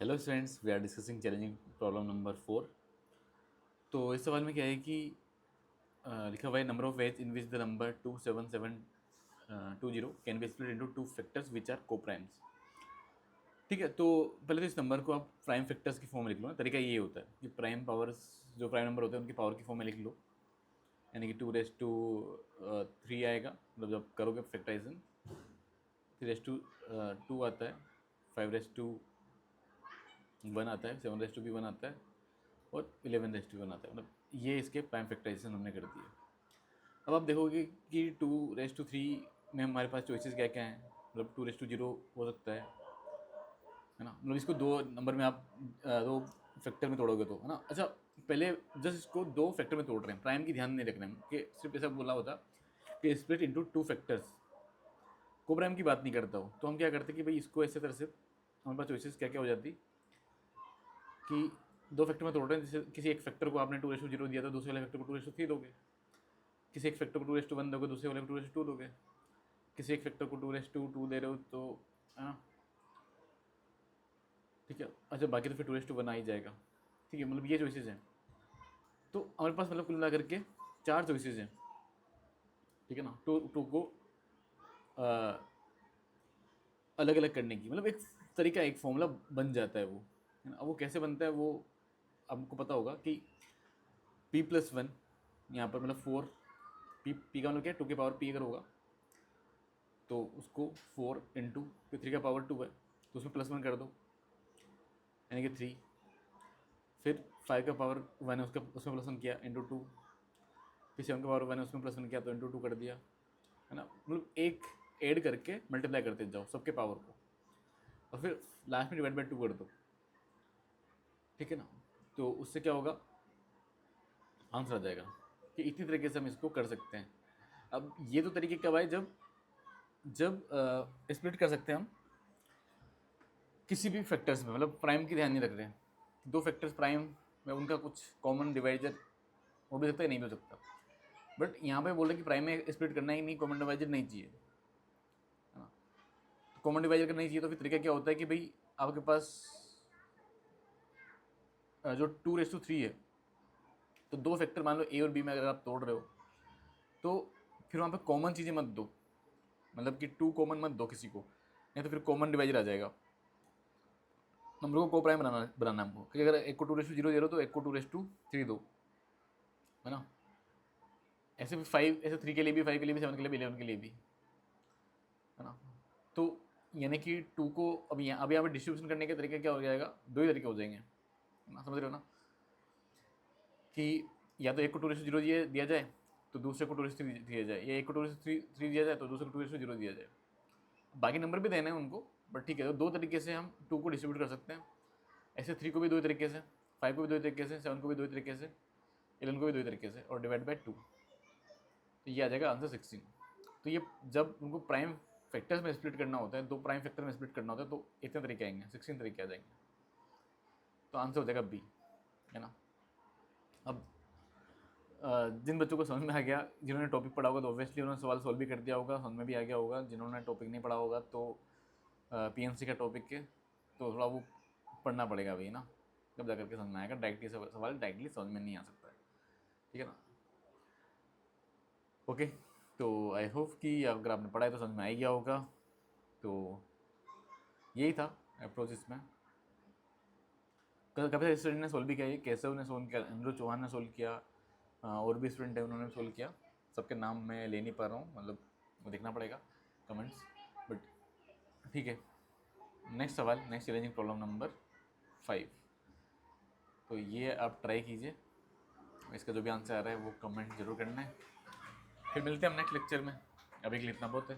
Hello students, we are discussing challenging problem number 4। तो इस सवाल में क्या है कि लिखा हुआ है number of ways in which the number 27720 can be split into two factors which are coprimes. ठीक है, तो पहले तो इस नंबर को आप प्राइम फैक्टर्स की फॉर्म में लिख लो ना। तरीका ये होता है कि प्राइम पावर्स जो प्राइम नंबर होते हैं उनकी पावर की फॉर्म में लिख लो, यानी कि 2 रेस टू 3 आएगा। मतलब जब करोगे फैक्टराइजेशन 3 रेस टू 2 आता है, 5 रेस टू 1 आता है, 7 रेस टू भी 1 आता है और 11 रेस टू 1 आता है। मतलब ये इसके प्राइम फैक्टराइजेशन हमने कर दिए। अब आप देखोगे कि 2 रेस टू 3 में हमारे पास चॉइसेस क्या क्या हैं। मतलब 2 रेस टू 0 हो सकता है ना। मतलब इसको दो नंबर में आप दो फैक्टर में तोड़ोगे तो, है ना। अच्छा, पहले जस्ट इसको दो फैक्टर में तोड़ रहे हैं, प्राइम की ध्यान नहीं रख रहे हैं कि सिर्फ ऐसा बोला होता कि स्प्लिट इंटू टू फैक्टर्स, को प्राइम की बात नहीं करता हो। तो हम क्या करते कि भाई इसको ऐसे तरह से हमारे पास चॉइसेस क्या क्या हो जाती कि दो फैक्टर में तोड़ रहे हैं। जैसे किसी एक फैक्टर को आपने 2 रेस टू 0 दिया तो दूसरे वाले फैक्टर को 2 रेस टू 3 दोगे। किसी एक फैक्टर को 2 रेस टू 1 दोगे, दूसरे वाले को 2 रेस टू 2 दोगे। किसी एक फैक्टर को 2 रेस टू 2 दे रहे हो तो, है ना। ठीक है, अच्छा बाकी तो फिर 2 रेस टू 1 आ ही जाएगा। ठीक है, मतलब ये चॉइसेस हैं। तो हमारे पास मतलब कुल मिला करके 4 चॉइसेस हैं। ठीक है ना, टू टू को अलग अलग करने की, मतलब एक तरीका, एक फॉर्मूला बन जाता है वो, है ना। अब वो कैसे बनता है वो आपको पता होगा कि p+1 यहाँ पर मतलब 4, पी का मतलब क्या है, 2 की पावर p अगर होगा तो उसको 4 इंटू 3 का पावर 2 है तो उसमें +1 कर दो, यानी कि 3। फिर 5 का पावर 1 है, उसका उसमें +1 किया इंटू 2। फिर 7 का पावर 1 है, उसमें +1 किया तो इंटू 2 कर दिया, है ना। मतलब एक ऐड करके मल्टीप्लाई करते जाओ सबके पावर को, और फिर लास्ट में डिवाइड बाई 2 कर दो। ठीक है ना, तो उससे क्या होगा, आंसर आ जाएगा। कि इतनी तरीके से हम इसको कर सकते हैं। अब ये तो तरीके कब आए, जब जब स्प्लिट कर सकते हैं हम किसी भी फैक्टर्स में, मतलब प्राइम की ध्यान नहीं रख रहे हैं। दो फैक्टर्स प्राइम में उनका कुछ कॉमन डिवाइजर हो भी सकता है, नहीं भी हो सकता। बट यहाँ पे बोल रहे कि प्राइम में स्प्लिट करना ही नहीं, कॉमन डिवाइजर नहीं चाहिए, है ना। तो कॉमन डिवाइजर करना ही चाहिए, तो फिर तरीका क्या होता है कि भाई आपके पास जो 2 रेस टू 3 है, तो दो फैक्टर मान लो ए और बी में अगर आप तोड़ रहे हो तो फिर वहाँ पे कॉमन चीज़ें मत दो। मतलब कि 2 कॉमन मत दो किसी को, नहीं तो फिर कॉमन डिवाइजर आ जाएगा। नंबर को प्राइम बनाना बनाना हमको, क्योंकि अगर एक को 2 रेस टू 0 दे रहे हो तो एक को 2 रेस टू 3 दो, है ना। ऐसे भी 5, ऐसे 3 के लिए भी, 5 के लिए भी, 7 के लिए भी, 11 के लिए भी, है ना। तो यानी कि 2 को अब यहाँ पे डिस्ट्रीब्यूशन करने के तरीके क्या हो जाएगा, दो ही तरीके हो जाएंगे, है ना। समझ रहे हो ना कि या तो एक को 2 रेस टू 0 दिया जाए तो दूसरे को 2 रेस टू 3 दिया जाए, या एक को 2 रेस टू 3 दिया जाए तो दूसरे को 2 रेस टू 0 दिया जाए। बाकी नंबर भी देने हैं उनको, बट ठीक है, तो दो तरीके से हम 2 को डिस्ट्रीब्यूट कर सकते हैं। ऐसे 3 को भी दो तरीके से, 5 को भी दो तरीके से, 7 को भी दो तरीके से, 11 को भी दो तरीके से, और डिवाइड बाई 2। तो ये आ जाएगा आंसर 16। तो ये जब उनको प्राइम फैक्टर्स में स्प्लिट करना होता है, दो प्राइम फैक्टर में स्प्लिट करना होता है, तो इतने तरीके आएंगे, 16 तरीके आ जाएंगे। तो आंसर हो जाएगा बी, है ना। अब जिन बच्चों को समझ में आ गया, जिन्होंने टॉपिक पढ़ा होगा तो ऑब्वियसली उन्होंने सवाल सॉल्व भी कर दिया होगा, समझ में भी आ गया होगा। जिन्होंने टॉपिक नहीं पढ़ा होगा तो पीएनसी का टॉपिक के तो थोड़ा वो पढ़ना पड़ेगा भाई, ना। तब जा करके समझ में आएगा, डायरेक्टली सवाल डायरेक्टली समझ में नहीं आ सकता है। ठीक है ना। ओके, तो आई होप कि अगर आपने पढ़ा है तो समझ में आ ही गया होगा। तो यही था अप्रोच इसमें। काफ़ी स्टूडेंट ने सोल्व भी किया, ये केशव ने सोल्व किया, अनिरुद्ध चौहान ने सोल्व किया, और भी स्टूडेंट है उन्होंने सोल्व किया। सबके नाम मैं ले नहीं पा रहा हूँ, मतलब वो देखना पड़ेगा कमेंट्स, बट ठीक है। नेक्स्ट सवाल, नेक्स्ट चैलेंजिंग प्रॉब्लम नंबर 5। तो ये आप ट्राई कीजिए, इसका जो भी आंसर आ रहा है वो कमेंट जरूर करना है। फिर मिलते हैं हम नेक्स्ट लेक्चर में। अभी के लिए इतना बहुत है।